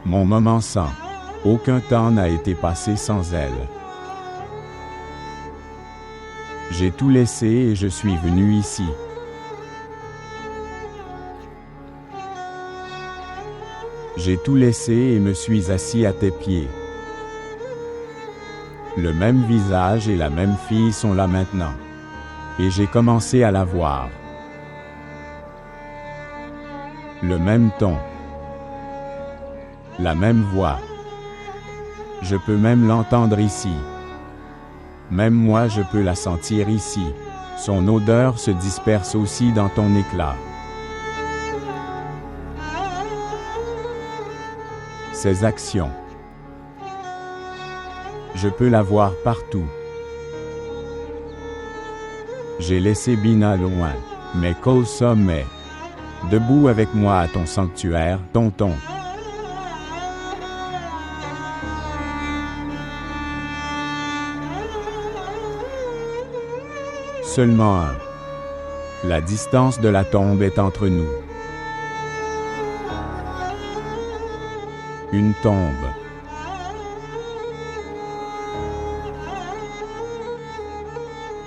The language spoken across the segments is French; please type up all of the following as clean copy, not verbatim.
Mon moment sans. Aucun temps n'a été passé sans elle. J'ai tout laissé et je suis venu ici. J'ai tout laissé et me suis assis à tes pieds. Le même visage et la même fille sont là maintenant. Et j'ai commencé à la voir. Le même ton. La même voix. Je peux même l'entendre ici. Même moi je peux la sentir ici. Son odeur se disperse aussi dans ton éclat. Ses actions. Je peux la voir partout. J'ai laissé Bina loin, mais Kolsom est debout avec moi à ton sanctuaire, tonton. Seulement un. La distance de la tombe est entre nous. Une tombe.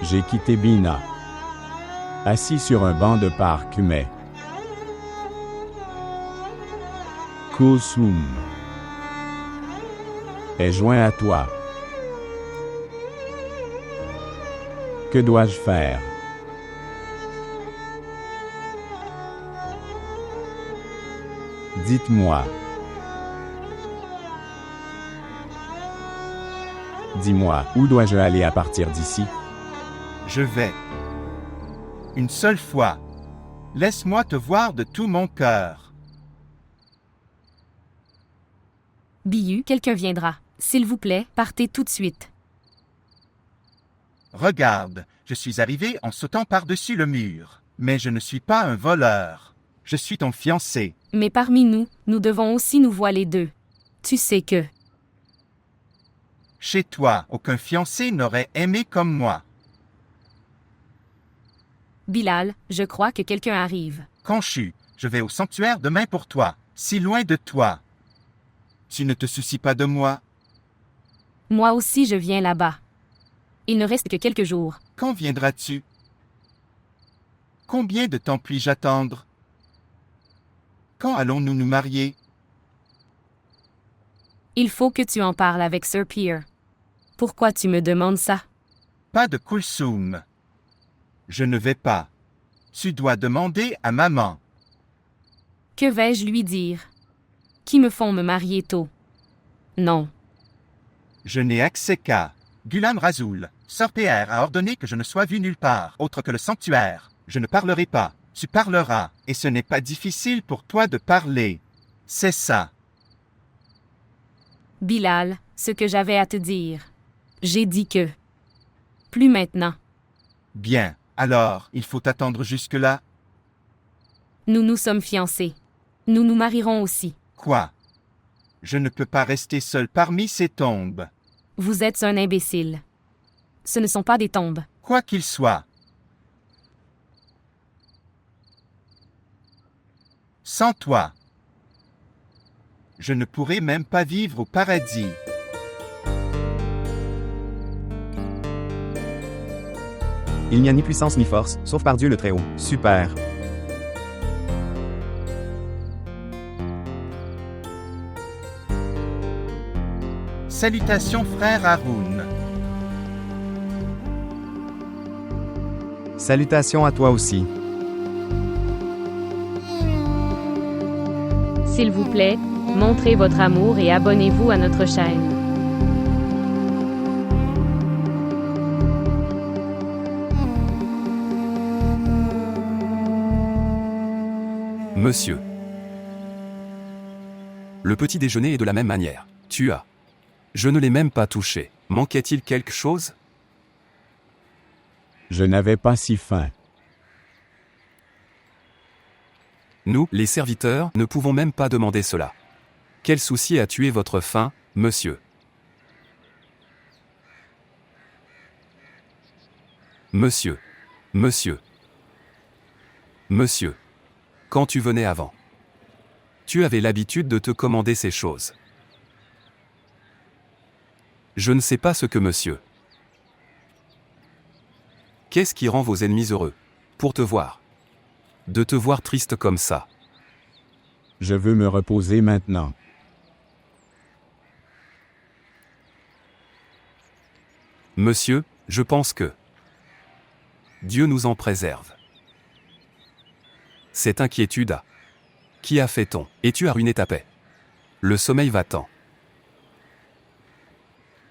J'ai quitté Bina, assis sur un banc de parc, mais Kulsum est joint à toi. Que dois-je faire? Dites-moi. Dis-moi, où dois-je aller à partir d'ici? Je vais. Une seule fois. Laisse-moi te voir de tout mon cœur. Biyu, quelqu'un viendra. S'il vous plaît, partez tout de suite. Regarde, je suis arrivé en sautant par-dessus le mur. Mais je ne suis pas un voleur. Je suis ton fiancé. Mais parmi nous, nous devons aussi nous voiler d'eux. Tu sais que... Chez toi, aucun fiancé n'aurait aimé comme moi. Bilal, je crois que quelqu'un arrive. Khonshu, je vais au sanctuaire demain pour toi, si loin de toi. Tu ne te soucies pas de moi? Moi aussi je viens là-bas. Il ne reste que quelques jours. Quand viendras-tu? Combien de temps puis-je attendre? Quand allons-nous nous marier? Il faut que tu en parles avec Sir Pierre. Pourquoi tu me demandes ça? Pas de Kulsum. Je ne vais pas. Tu dois demander à maman. Que vais-je lui dire? Qui me font me marier tôt? Non. Je n'ai accès qu'à Gulam Razoul. Sir Pierre a ordonné que je ne sois vu nulle part, autre que le sanctuaire. Je ne parlerai pas. Tu parleras, et ce n'est pas difficile pour toi de parler. C'est ça. Bilal, ce que j'avais à te dire. J'ai dit que... Plus maintenant. Bien. Alors, il faut attendre jusque-là? Nous nous sommes fiancés. Nous nous marierons aussi. Quoi? Je ne peux pas rester seul parmi ces tombes. Vous êtes un imbécile. Ce ne sont pas des tombes. Quoi qu'il soit. Sans toi, je ne pourrais même pas vivre au paradis. Il n'y a ni puissance ni force, sauf par Dieu le Très-Haut. Super. Salutations frère Haroun. Salutations à toi aussi. S'il vous plaît, montrez votre amour et abonnez-vous à notre chaîne. Monsieur. Le petit déjeuner est de la même manière. Tu as. Je ne l'ai même pas touché. Manquait-il quelque chose? Je n'avais pas si faim. Nous, les serviteurs, ne pouvons même pas demander cela. Quel souci a tué votre faim, monsieur? Monsieur. Monsieur. Monsieur. Quand tu venais avant. Tu avais l'habitude de te commander ces choses. Je ne sais pas ce que monsieur. Qu'est-ce qui rend vos ennemis heureux? Pour te voir. De te voir triste comme ça. Je veux me reposer maintenant. Monsieur, je pense que Dieu nous en préserve. Cette inquiétude a... Qui a fait-on? Et tu as ruiné ta paix. Le sommeil va-t'en.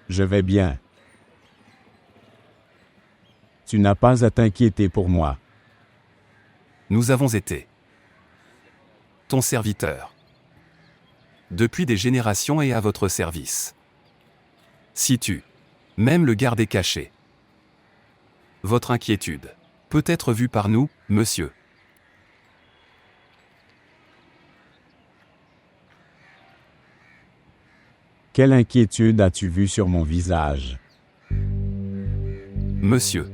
Je vais bien. Tu n'as pas à t'inquiéter pour moi. Nous avons été ton serviteur depuis des générations et à votre service. Si tu même le garder caché, votre inquiétude peut être vue par nous, monsieur. Quelle inquiétude as-tu vue sur mon visage? Monsieur.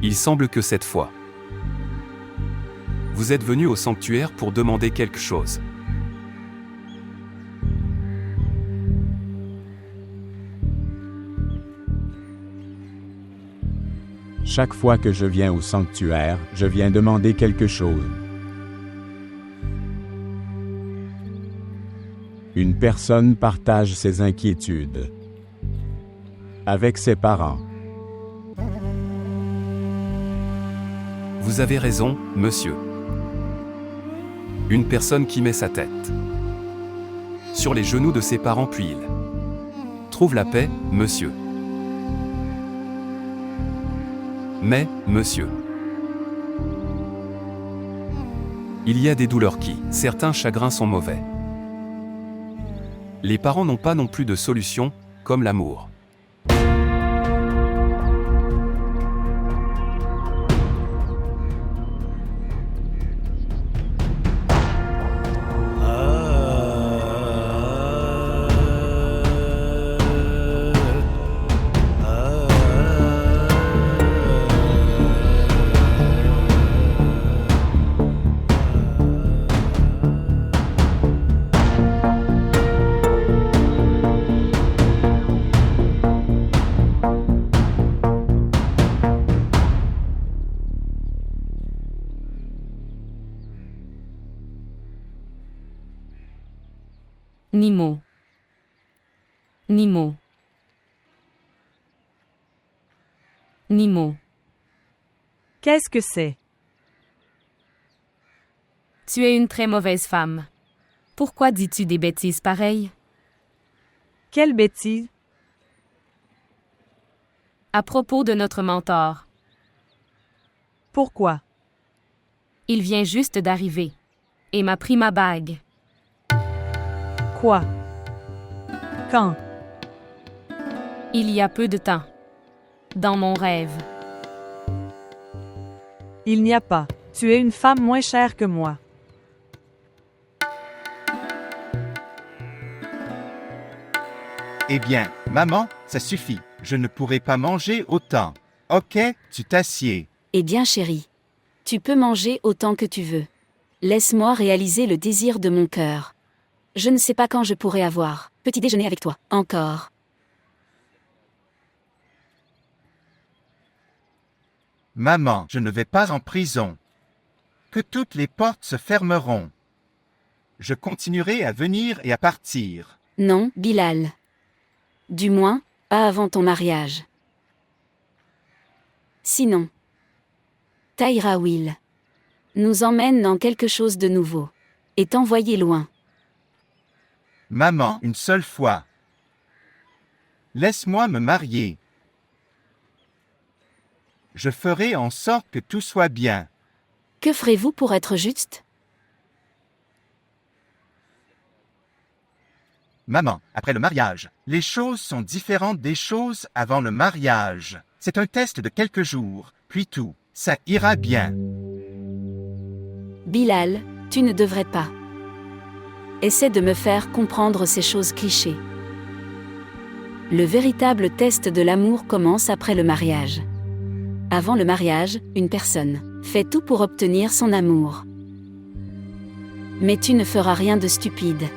Il semble que cette fois, vous êtes venu au sanctuaire pour demander quelque chose. Chaque fois que je viens au sanctuaire, je viens demander quelque chose. Une personne partage ses inquiétudes avec ses parents. Vous avez raison, monsieur. Une personne qui met sa tête sur les genoux de ses parents puis il trouve la paix, monsieur. Mais, monsieur, il y a des douleurs qui, certains chagrins sont mauvais. Les parents n'ont pas non plus de solution, comme l'amour. Ni mot. Ni mot. Ni mot. Qu'est-ce que c'est? Tu es une très mauvaise femme. Pourquoi dis-tu des bêtises pareilles? Quelle bêtise? À propos de notre mentor. Pourquoi? Il vient juste d'arriver. Et m'a pris ma bague. Quoi? Quand? Il y a peu de temps. Dans mon rêve. Il n'y a pas. Tu es une femme moins chère que moi. Eh bien, maman, ça suffit. Je ne pourrai pas manger autant. Ok, tu t'assieds. Eh bien, chérie. Tu peux manger autant que tu veux. Laisse-moi réaliser le désir de mon cœur. Je ne sais pas quand je pourrai avoir petit déjeuner avec toi. Encore. Maman, je ne vais pas en prison. Que toutes les portes se fermeront. Je continuerai à venir et à partir. Non, Bilal. Du moins, pas avant ton mariage. Sinon, Taïra Will nous emmène dans quelque chose de nouveau et t'envoyer loin. Maman, une seule fois. Laisse-moi me marier. Je ferai en sorte que tout soit bien. Que ferez-vous pour être juste? Maman, après le mariage, les choses sont différentes des choses avant le mariage. C'est un test de quelques jours, puis tout, ça ira bien. Bilal, tu ne devrais pas. Essaie de me faire comprendre ces choses clichés. Le véritable test de l'amour commence après le mariage. Avant le mariage, une personne fait tout pour obtenir son amour. Mais tu ne feras rien de stupide.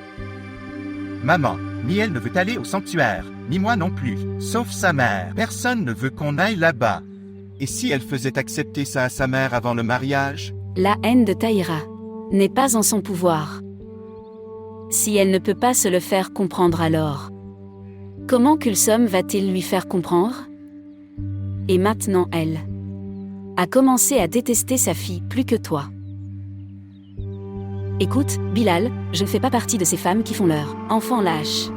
Maman, ni elle ne veut aller au sanctuaire, ni moi non plus, sauf sa mère. Personne ne veut qu'on aille là-bas. Et si elle faisait accepter ça à sa mère avant le mariage? La haine de Taïra n'est pas en son pouvoir. Si elle ne peut pas se le faire comprendre alors, comment Kulsum va-t-il lui faire comprendre? Et maintenant elle a commencé à détester sa fille plus que toi. Écoute, Bilal, je ne fais pas partie de ces femmes qui font leur enfant lâche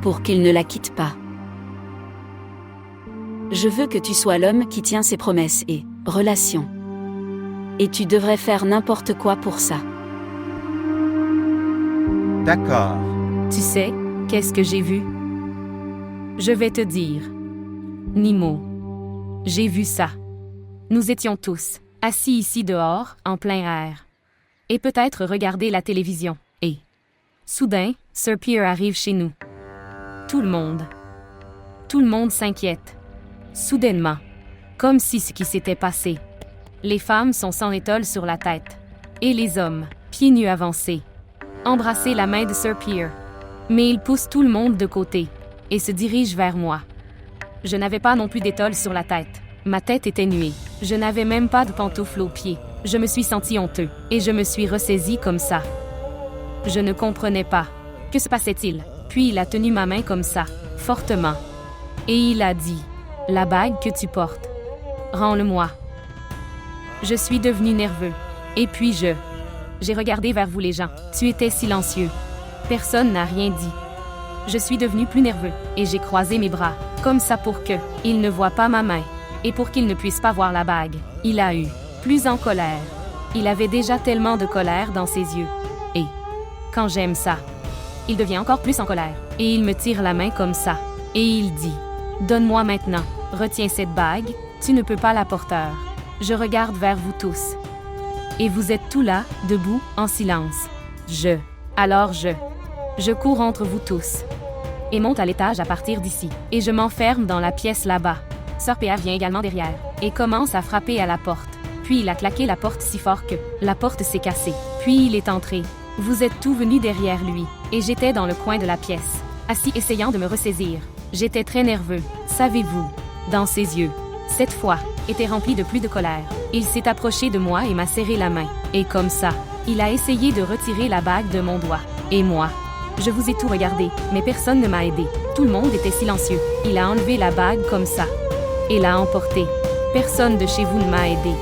pour qu'il ne la quitte pas. Je veux que tu sois l'homme qui tient ses promesses et relations. Et tu devrais faire n'importe quoi pour ça. D'accord. Tu sais, qu'est-ce que j'ai vu? Je vais te dire. Nimo. J'ai vu ça. Nous étions tous assis ici dehors, en plein air. Et peut-être regarder la télévision. Et soudain, Sir Pierre arrive chez nous. Tout le monde s'inquiète. Soudainement. Comme si ce qui s'était passé. Les femmes sont sans étole sur la tête. Et les hommes, pieds nus avancés. Embrasser la main de Sir Pierre. Mais il pousse tout le monde de côté. Et se dirige vers moi. Je n'avais pas non plus d'étole sur la tête. Ma tête était nuée. Je n'avais même pas de pantoufles aux pieds. Je me suis senti honteux. Et je me suis ressaisi comme ça. Je ne comprenais pas. Que se passait-il? Puis il a tenu ma main comme ça, fortement. Et il a dit, « La bague que tu portes, rends-le-moi. » Je suis devenu nerveux. Et puis j'ai regardé vers vous les gens. Tu étais silencieux. Personne n'a rien dit. Je suis devenu plus nerveux, et j'ai croisé mes bras, comme ça pour que il ne voie pas ma main, et pour qu'il ne puisse pas voir la bague. Il a eu plus en colère. Il avait déjà tellement de colère dans ses yeux. Et quand j'aime ça, il devient encore plus en colère, et il me tire la main comme ça, et il dit, « Donne-moi maintenant, retiens cette bague, tu ne peux pas la porter. » Je regarde vers vous tous. Et vous êtes tous là, debout, en silence. Alors je cours entre vous tous. Et monte à l'étage à partir d'ici. Et je m'enferme dans la pièce là-bas. Sir Pierre vient également derrière, et commence à frapper à la porte. Puis il a claqué la porte si fort que la porte s'est cassée. Puis il est entré. Vous êtes tous venus derrière lui, et j'étais dans le coin de la pièce, assis essayant de me ressaisir. J'étais très nerveux, savez-vous. Dans ses yeux, cette fois, était rempli de plus de colère. Il s'est approché de moi et m'a serré la main. Et comme ça, il a essayé de retirer la bague de mon doigt. Et moi, je vous ai tout regardé, mais personne ne m'a aidé. Tout le monde était silencieux. Il a enlevé la bague comme ça, et l'a emportée. Personne de chez vous ne m'a aidé.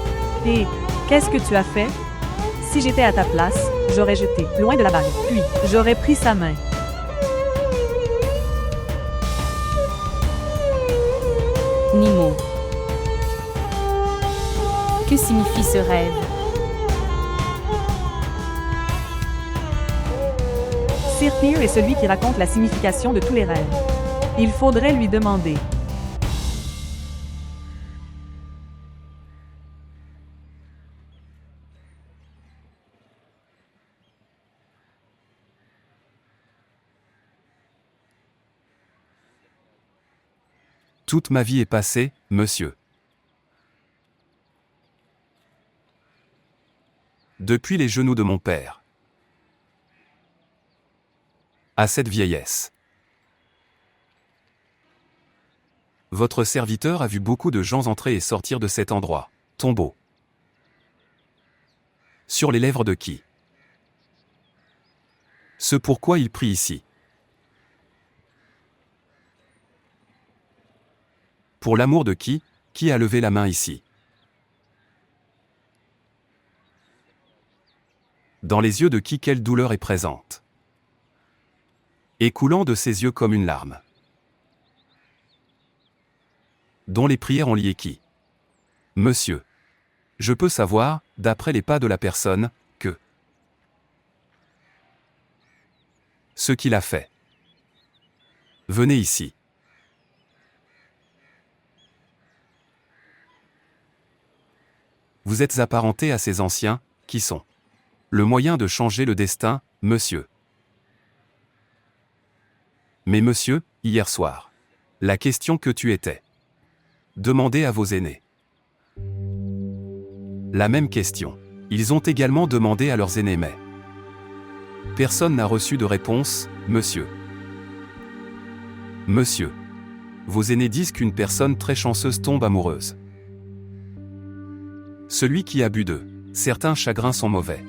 Et qu'est-ce que tu as fait? Si j'étais à ta place, j'aurais jeté loin de la bague, puis j'aurais pris sa main. Nimo. Que signifie ce rêve? Sir Pierre est celui qui raconte la signification de tous les rêves. Il faudrait lui demander. Toute ma vie est passée, monsieur. Depuis les genoux de mon père. À cette vieillesse. Votre serviteur a vu beaucoup de gens entrer et sortir de cet endroit. Tombeau. Sur les lèvres de qui? Ce pourquoi il prie ici. Pour l'amour de qui a levé la main ici? Dans les yeux de qui quelle douleur est présente? Et coulant de ses yeux comme une larme. Dont les prières ont lié qui? Monsieur. Je peux savoir, d'après les pas de la personne, que ce qu'il a fait. Venez ici. Vous êtes apparenté à ces anciens, qui sont le moyen de changer le destin, monsieur. Mais monsieur, hier soir, la question que tu étais. Demandez à vos aînés. La même question. Ils ont également demandé à leurs aînés mais personne n'a reçu de réponse, monsieur. Monsieur. Vos aînés disent qu'une personne très chanceuse tombe amoureuse. Celui qui a bu de certains chagrins sont mauvais.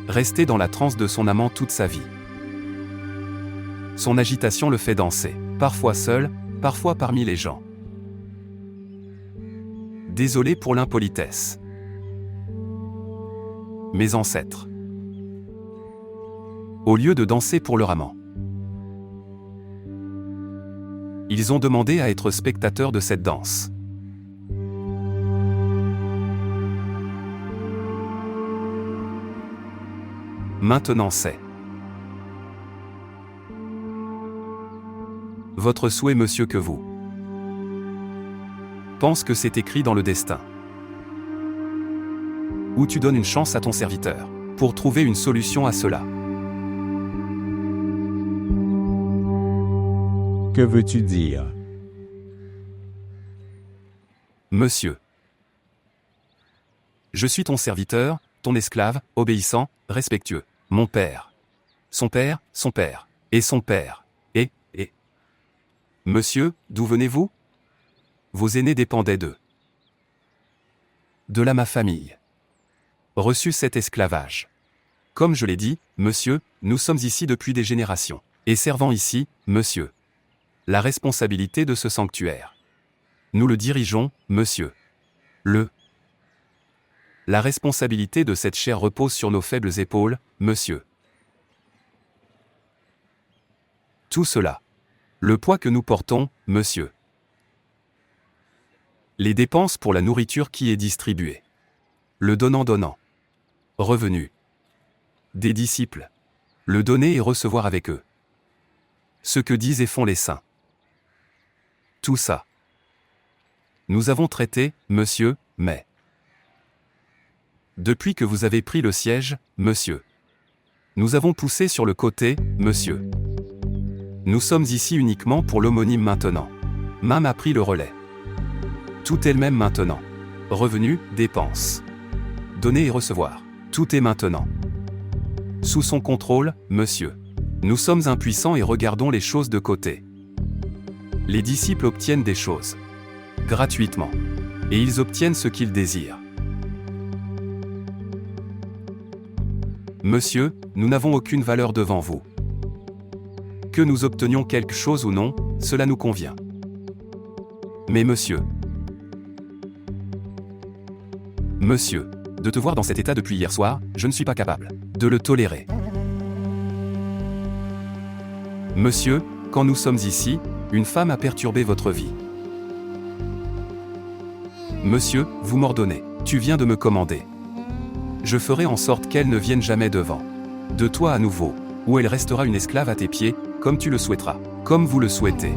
Resté dans la transe de son amant toute sa vie. Son agitation le fait danser, parfois seul, parfois parmi les gens. Désolé pour l'impolitesse. Mes ancêtres. Au lieu de danser pour leur amant, ils ont demandé à être spectateurs de cette danse. Maintenant c'est votre souhait, monsieur, que vous pense que c'est écrit dans le destin. Ou tu donnes une chance à ton serviteur pour trouver une solution à cela. Que veux-tu dire? Monsieur. Je suis ton serviteur, ton esclave, obéissant, respectueux. Mon père. Son père, et son père. Et. Monsieur, d'où venez-vous? Vos aînés dépendaient d'eux. De là ma famille. Reçu cet esclavage. Comme je l'ai dit, monsieur, nous sommes ici depuis des générations. Et servant ici, monsieur. La responsabilité de ce sanctuaire. Nous le dirigeons, monsieur. La responsabilité de cette chair repose sur nos faibles épaules, monsieur. Tout cela. Le poids que nous portons, monsieur. Les dépenses pour la nourriture qui est distribuée. Le donnant. Revenu. Des disciples. Le donner et recevoir avec eux. Ce que disent et font les saints. Tout ça. Nous avons traité, monsieur, mais depuis que vous avez pris le siège, monsieur, nous avons poussé sur le côté, monsieur. Nous sommes ici uniquement pour l'homonyme maintenant. Mam a pris le relais. Tout est le même maintenant. Revenus, dépenses. Donner et recevoir. Tout est maintenant. Sous son contrôle, monsieur. Nous sommes impuissants et regardons les choses de côté. Les disciples obtiennent des choses. Gratuitement. Et ils obtiennent ce qu'ils désirent. Monsieur, nous n'avons aucune valeur devant vous. Que nous obtenions quelque chose ou non, cela nous convient. Mais monsieur, de te voir dans cet état depuis hier soir, je ne suis pas capable de le tolérer. Monsieur, quand nous sommes ici, une femme a perturbé votre vie. Monsieur, vous m'ordonnez, tu viens de me commander. Je ferai en sorte qu'elle ne vienne jamais devant de toi à nouveau, ou elle restera une esclave à tes pieds, comme tu le souhaiteras, comme vous le souhaitez.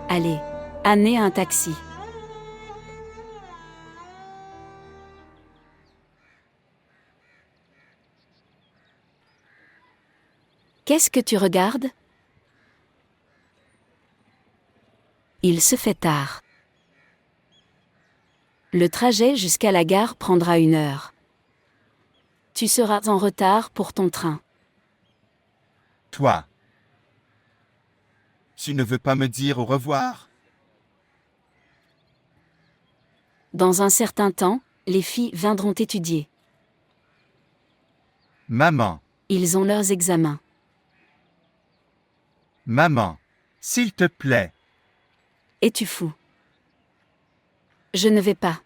Allez, amenez un taxi. Qu'est-ce que tu regardes? Il se fait tard. Le trajet jusqu'à la gare prendra 1 heure. Tu seras en retard pour ton train. Toi. Tu ne veux pas me dire au revoir? Dans un certain temps, les filles viendront étudier. Maman, Ils ont leurs examens. maman, s'il te plaît. Es-tu fou? Je ne vais pas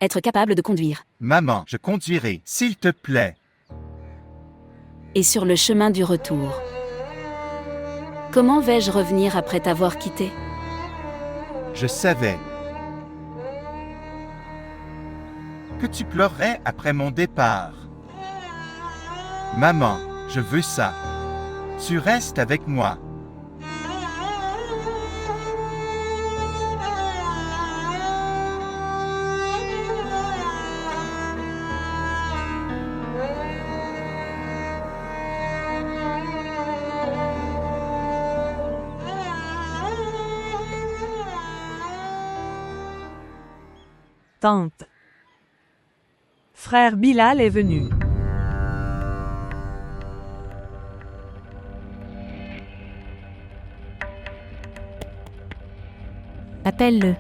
Être capable de conduire. Maman, je conduirai, s'il te plaît. Et sur le chemin du retour. Comment vais-je revenir après t'avoir quitté? Je savais que tu pleurerais après mon départ. Maman, je veux ça. Tu restes avec moi. Tante. Frère Bilal est venu. Appelle-le.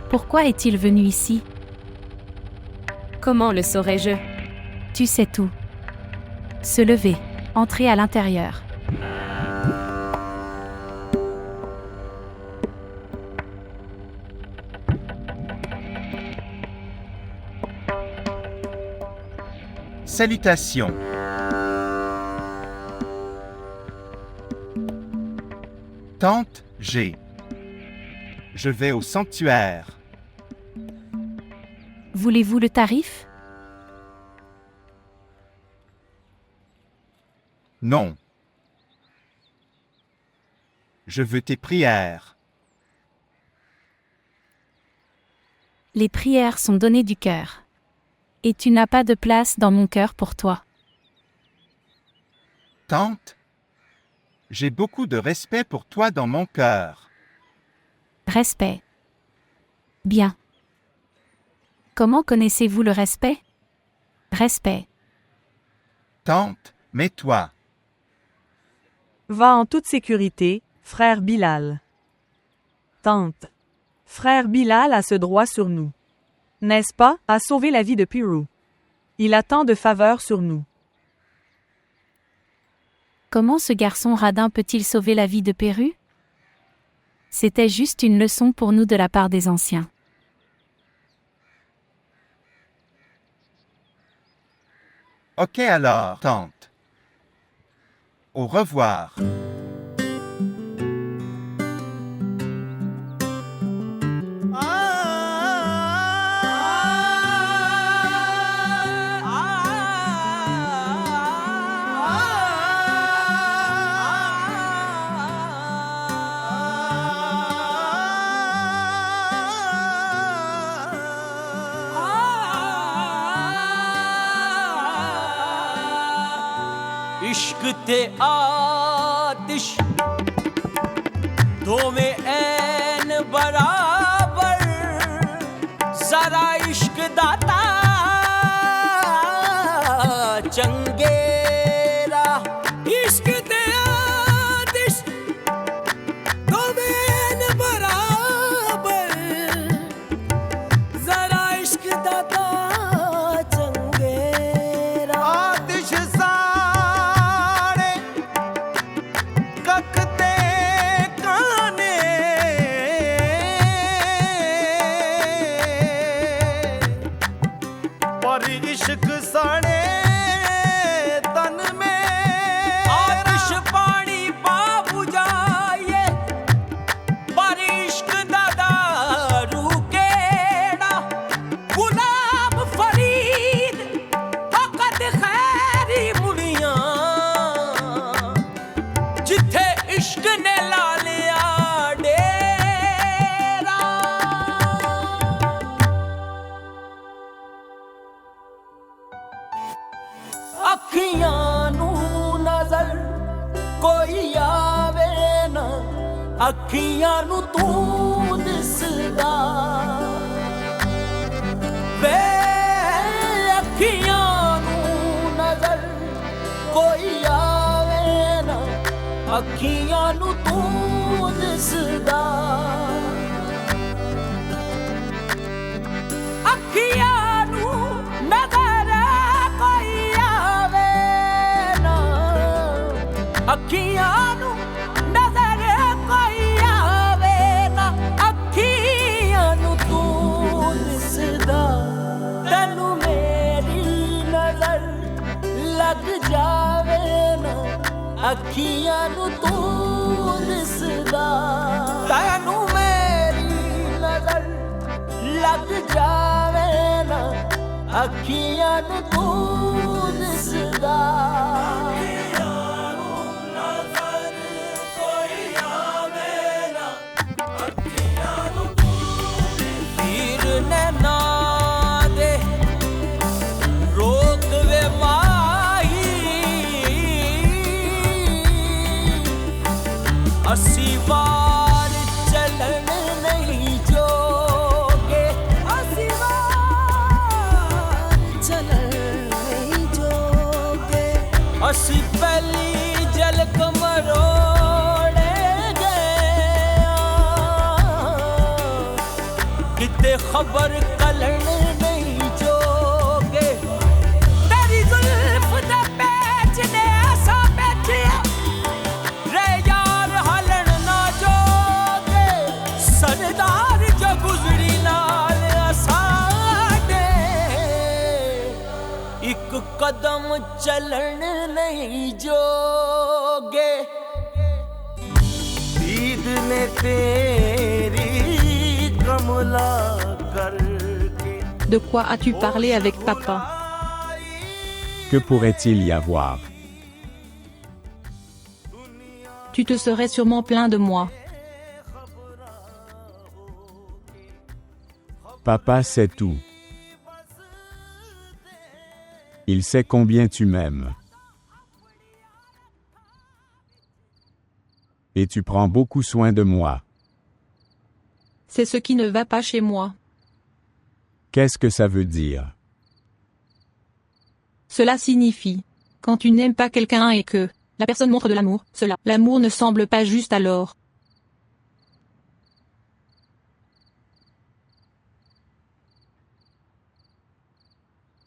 Pourquoi est-il venu ici? Comment le saurais-je? Tu sais tout. Se lever, entrer à l'intérieur. Salutations. Tante G. Je vais au sanctuaire. Voulez-vous le tarif? Non. Je veux tes prières. Les prières sont données du cœur. Et tu n'as pas de place dans mon cœur pour toi. Tante, j'ai beaucoup de respect pour toi dans mon cœur. Respect. Bien. Comment connaissez-vous le respect? Respect. Tante, mais toi. Va en toute sécurité, frère Bilal. Tante. Frère Bilal a ce droit sur nous. N'est-ce pas, à sauver la vie de Piru? Il a tant de faveurs sur nous. Comment ce garçon radin peut-il sauver la vie de Péru? C'était juste une leçon pour nous de la part des anciens. Ok alors, tante. Au revoir. इश्क ते आतिश दोवें ऐन बराबर जरा इश्क दाता चंगेरा इश्क ते आतिश दोवें ऐन बराबर जरा इश्क दाता चंगेरा आतिश इश्क साड़े तन में आतिश पानी बाबू जाए पर इश्क दादा रूकेड़ा गुलाब फरीद फकत खैरी मुड़ियां जिथे इश्क ने ला लिया डेरा अखियां नू नजर कोई आवे ना अखियां नू तू दिसदा वे अखियां नू नजर कोई आवे ना अखियां नू तू दिसदा अखियां नू नजर अखियां नू नजर कोई ਅੱਖੀਆਂ ਨੂੰ ਤੂੰ ਦਿਸਦਾ ਤੈਨੂੰ ਮੇਰੀ ਨਜ਼ਰ ਲੱਗ ਜਾਵੇ ਨਾ ਅੱਖੀਆਂ ਨੂੰ ਤੂੰ ਦਿਸਦਾ ਅਸੀਂ ਵਾਰ ਚੱਲਣ ਨਹੀਂ ਜੋਗੇ ਅਸੀਂ ਵਾਰ ਚੱਲਣ ਨਹੀਂ ਜੋਗੇ ਅਸੀਂ ਪਹਿਲੀ ਝਲਕ ਮਰੋੜੇ ਗਏ ਕਿਤੇ ਖਬਰ ਕਲਣ ਨਹੀਂ ਜੋਗੇ ਤੇਰੀ ਜ਼ੁਲਫ ਦਾ ਪੈਚ ਨੇ ਅਸਾਂ ਬੈਠਿਆ सरदार जो गुजरी नाल साडे एक कदम चलन नहीं जोगे दीद ने तेरी कमला करके De quoi as-tu parlé avec papa? Que pourrait-il y avoir? Tu te serais sûrement plaint de moi. Papa sait tout. Il sait combien tu m'aimes. Et tu prends beaucoup soin de moi. C'est ce qui ne va pas chez moi. Qu'est-ce que ça veut dire? Cela signifie, quand tu n'aimes pas quelqu'un et que la personne montre de l'amour, l'amour ne semble pas juste alors.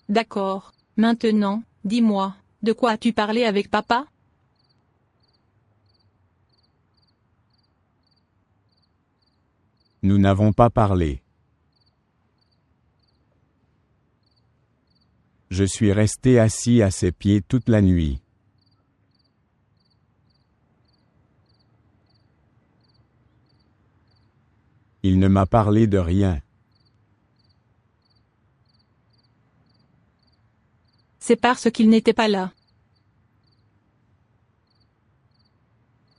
D'accord. Maintenant, dis-moi, de quoi as-tu parlé avec papa? Nous n'avons pas parlé. Je suis resté assis à ses pieds toute la nuit. Il ne m'a parlé de rien. C'est parce qu'il n'était pas là.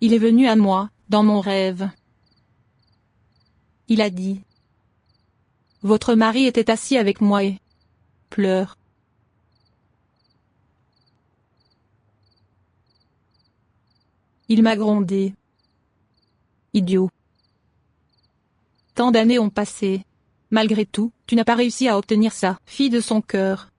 Il est venu à moi, dans mon rêve. Il a dit: votre mari était assis avec moi et pleure. Il m'a grondé. Idiot. Tant d'années ont passé. Malgré tout, tu n'as pas réussi à obtenir ça, fille de son cœur.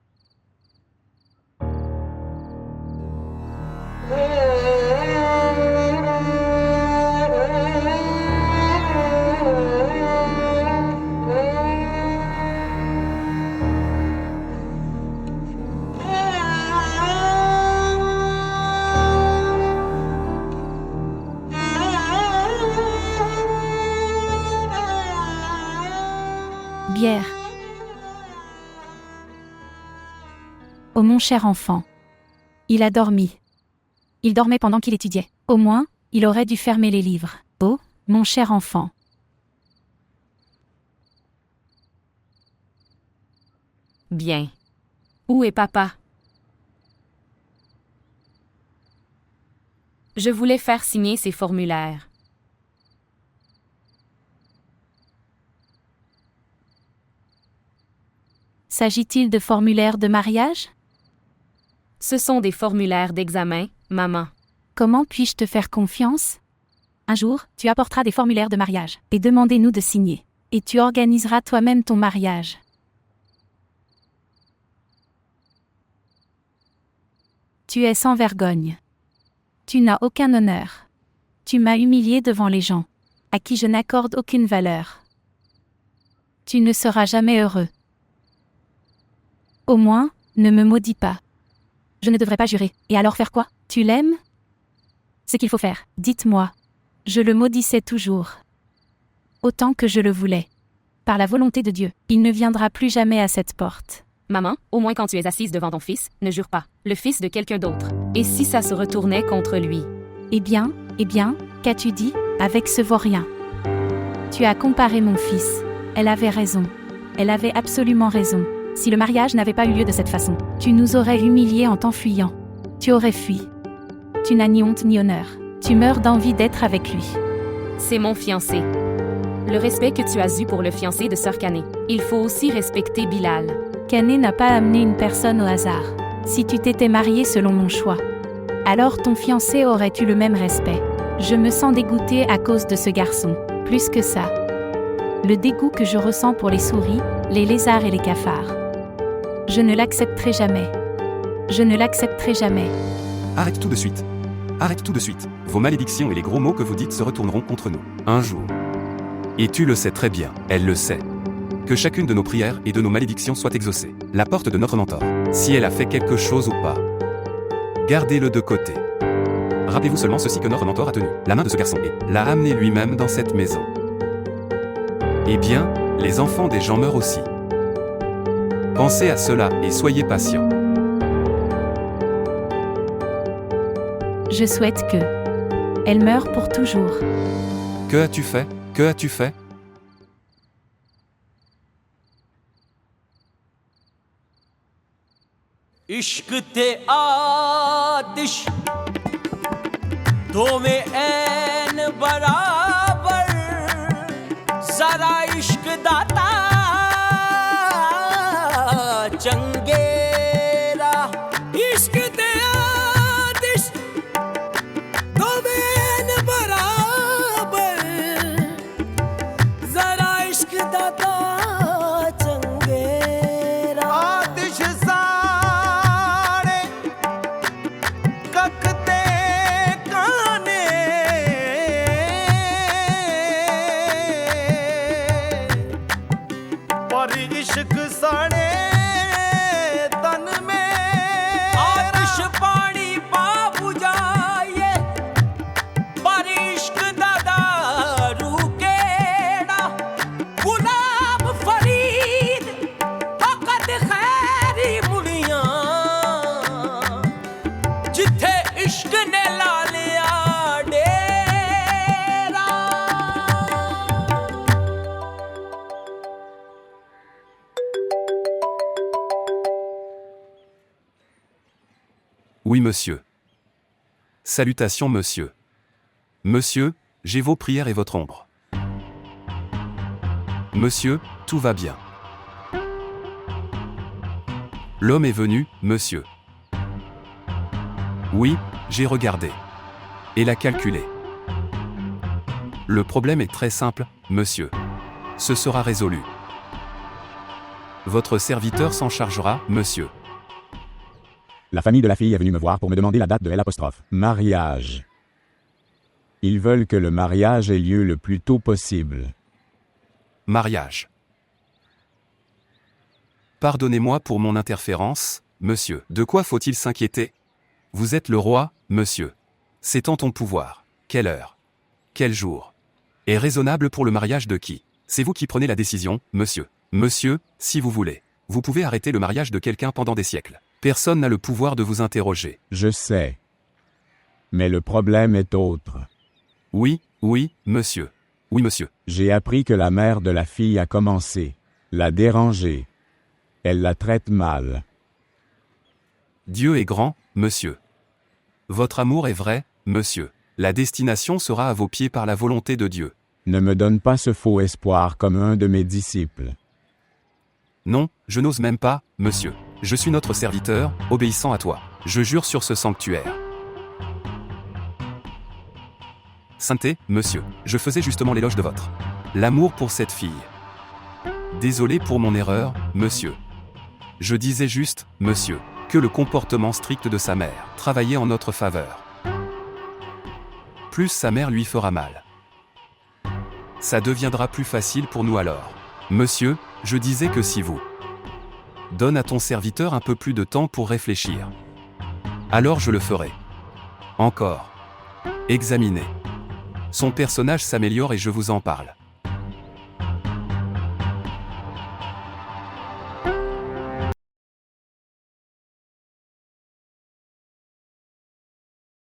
Bière. Oh mon cher enfant. Il a dormi. Il dormait pendant qu'il étudiait. Au moins, il aurait dû fermer les livres. Oh, mon cher enfant. Bien. Où est papa? Je voulais faire signer ces formulaires. S'agit-il de formulaires de mariage? Ce sont des formulaires d'examen, maman. Comment puis-je te faire confiance? Un jour, tu apporteras des formulaires de mariage et demandez-nous de signer. Et tu organiseras toi-même ton mariage. Tu es sans vergogne. Tu n'as aucun honneur. Tu m'as humilié devant les gens, à qui je n'accorde aucune valeur. Tu ne seras jamais heureux. Au moins, ne me maudis pas. Je ne devrais pas jurer. Et alors faire quoi? Tu l'aimes? Ce qu'il faut faire, dites-moi. Je le maudissais toujours. Autant que je le voulais. Par la volonté de Dieu, il ne viendra plus jamais à cette porte. Maman, au moins quand tu es assise devant ton fils, ne jure pas. Le fils de quelqu'un d'autre. Et si ça se retournait contre lui? Eh bien, qu'as-tu dit, avec ce vaurien? Tu as comparé mon fils. Elle avait raison. Elle avait absolument raison. Si le mariage n'avait pas eu lieu de cette façon, tu nous aurais humiliés en t'enfuyant. Tu aurais fui. Tu n'as ni honte ni honneur. Tu meurs d'envie d'être avec lui. C'est mon fiancé. Le respect que tu as eu pour le fiancé de Sœur Cané. Il faut aussi respecter Bilal. Cané n'a pas amené une personne au hasard. Si tu t'étais marié selon mon choix, alors ton fiancé aurait eu le même respect. Je me sens dégoûtée à cause de ce garçon. Plus que ça. Le dégoût que je ressens pour les souris, les lézards et les cafards. Je ne l'accepterai jamais. Je ne l'accepterai jamais. Arrête tout de suite. Arrête tout de suite. Vos malédictions et les gros mots que vous dites se retourneront contre nous. Un jour. Et tu le sais très bien, elle le sait. Que chacune de nos prières et de nos malédictions soit exaucée. La porte de notre mentor. Si elle a fait quelque chose ou pas, gardez-le de côté. Rappelez-vous seulement ceci que notre mentor a tenu. La main de ce garçon et l'a amené lui-même dans cette maison. Eh bien, les enfants des gens meurent aussi. Pensez à cela et soyez patients. Je souhaite que elle meure pour toujours. Que as-tu fait? Que as-tu fait? इश्क ते आतिश दो में ऐन बराबर जरा इश्क दाता चंगेरा इश्क ते आतिश दो में ऐन बराबर जरा इश्क दाता चंगेरा आतिश इश्क साड़े तन में आतिश पानी पा बुझाए पर इश्क दादा रूकेड़ा गुलाब फरीद फकत खैरी मुड़ियां जिथे इश्क ने ला लिया डेरा Oui, monsieur. Salutations, monsieur. Monsieur, j'ai vos prières et votre ombre. Monsieur, tout va bien. L'homme est venu, monsieur. Oui, j'ai regardé. Et l'a calculé. Le problème est très simple, monsieur. Ce sera résolu. Votre serviteur s'en chargera, monsieur. La famille de la fille est venue me voir pour me demander la date de L'. Mariage. Ils veulent que le mariage ait lieu le plus tôt possible. Mariage. Pardonnez-moi pour mon interférence, monsieur. De quoi faut-il s'inquiéter? Vous êtes le roi, monsieur. C'est en ton pouvoir. Quelle heure? Quel jour? Est raisonnable pour le mariage de qui? C'est vous qui prenez la décision, monsieur. Monsieur, si vous voulez. Vous pouvez arrêter le mariage de quelqu'un pendant des siècles. Personne n'a le pouvoir de vous interroger. Je sais. Mais le problème est autre. Oui, monsieur. Oui, monsieur. J'ai appris que la mère de la fille a commencé. L'a dérangée. Elle la traite mal. Dieu est grand, monsieur. Votre amour est vrai, monsieur. La destination sera à vos pieds par la volonté de Dieu. Ne me donne pas ce faux espoir comme un de mes disciples. Non, je n'ose même pas, monsieur. Je suis notre serviteur, obéissant à toi. Je jure sur ce sanctuaire. Sainteté, monsieur, je faisais justement l'éloge de votre l'amour pour cette fille. Désolé pour mon erreur, monsieur. Je disais juste, monsieur, que le comportement strict de sa mère travaillait en notre faveur. Plus sa mère lui fera mal. Ça deviendra plus facile pour nous alors. Monsieur, je disais que si vous donne à ton serviteur un peu plus de temps pour réfléchir, alors je le ferai. Encore. Examinez. Son personnage s'améliore et je vous en parle.